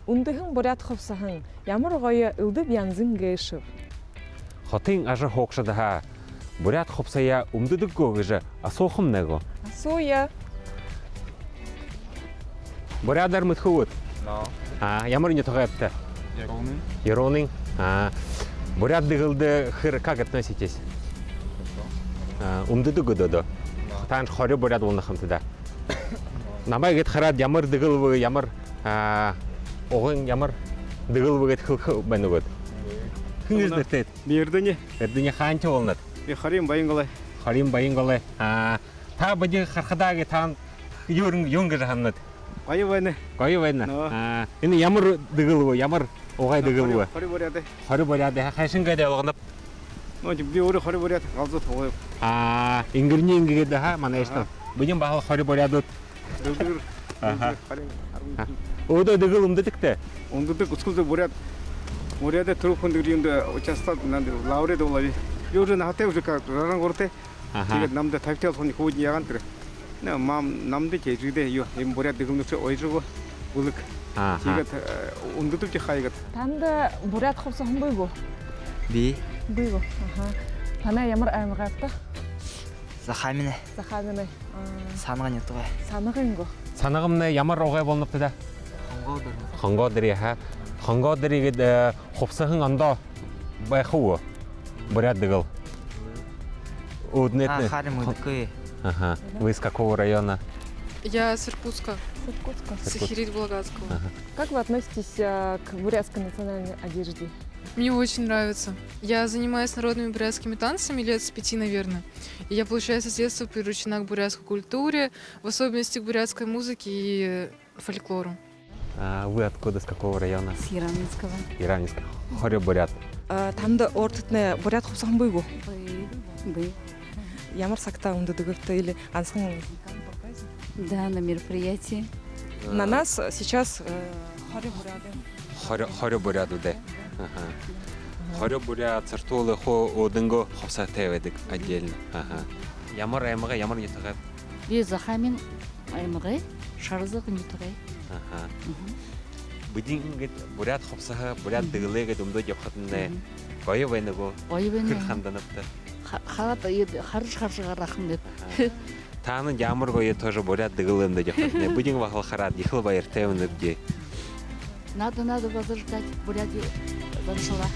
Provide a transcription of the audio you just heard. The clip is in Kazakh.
Өндөһөн бурят ховсахан ямар гоё ылдып янзын гэшв. Хотын ажи хоогшдаха бурят ховсая өмдөдөггөө гэж асуухан нэго. Асууя. Бурядар мэдхүүд. Ямар нэг тоогооптай. Яроны. Бурят дэгэлдэ хэр как относитесь? Өмдөдөггөө. Таан хорё бурят унахамтда. Намайг хараад ямар дэгэл ямар огын ямар дэгэл гэд хөх банагд. Хингэстэй. Эрдэнэ хаанч болнод. Би Харим Баянгалай. Харим Баянгалай. Та бади хархадааг таан юун гэж ханад. Гоё байна. Гоё байна. Энэ ямар дэгэл ямар огай дэгэл Хорё бурят хашингээд явгнап. Би өөрөө хорё бурят галзуу тугай. Ингэрний ингээд манай ястаа. Бүгэн бахал хорё бурядууд. Өөдөө дэгэл өмдөдөгтэй. Өндөдөг өсгөл бурят. Бурят төрөхөнд юунд участваад нанд лауреат болоо. Би өөрөө хатаа үсэг раран гуртэ. Тэгээд намд тавьтал хоны хүүд ягаан тэр. Мам намд жижигдээ юу юм бурят дэгэмнөс ойжроо бүлэг. Тэгээд өндөдөг хаягаад. Танд бурят ховсахан буйгу. Би Буйгу. Танаа ямар аймагтай? Захамин. Захамин. Санагын ятгаа. Санагын. Санагамны ямар огай болноптой да? Хонгоодэр яха. Хонгоодэргээд ховсахан ондоо байх уу? Бурят дэгэл. Уднет. Харим удкой. Вы из какого района? Я с Иркутска. С Иркутска. Сахирит Благатского. Как вы относитесь к бурятской национальной одежде? Мне очень нравится. Я занимаюсь народными бурятскими танцами лет с 5, наверное. И я, получается, с детства приручена к бурятской культуре, в особенности к бурятской музыке и фольклору. Вы откуда, с какого района? С Иранинского. Иранинского. Хорё бурят. Танд ортотны бурят ховсахан буйгу. Бы. Ямар сакта өмдөдөгтэй или ганцхан? Да, на мероприятии. На нас сейчас хорё буряды. Хорё бурядууд. Хорё бурят цартуулы хоо өдөнгө ховсатай байдаг отдельно. Ямар аймага ямар нэтгээ? Би Захамин аймагы, Шарзаг нэтгээ. Бидний ингээд бурят ховсаа бурят дэглээгээд өмдөж явхад нэ гоё байна гоо. Гоё байна. Хэр ханданаптай. Хаад харж гарахын дэв. Тааны ямар гоё тоже бурят дэглээнд явхад нэ бүгэн бахал хараад ихэл баяртай өнөдгий. Надо возрождать буряди. Заншила.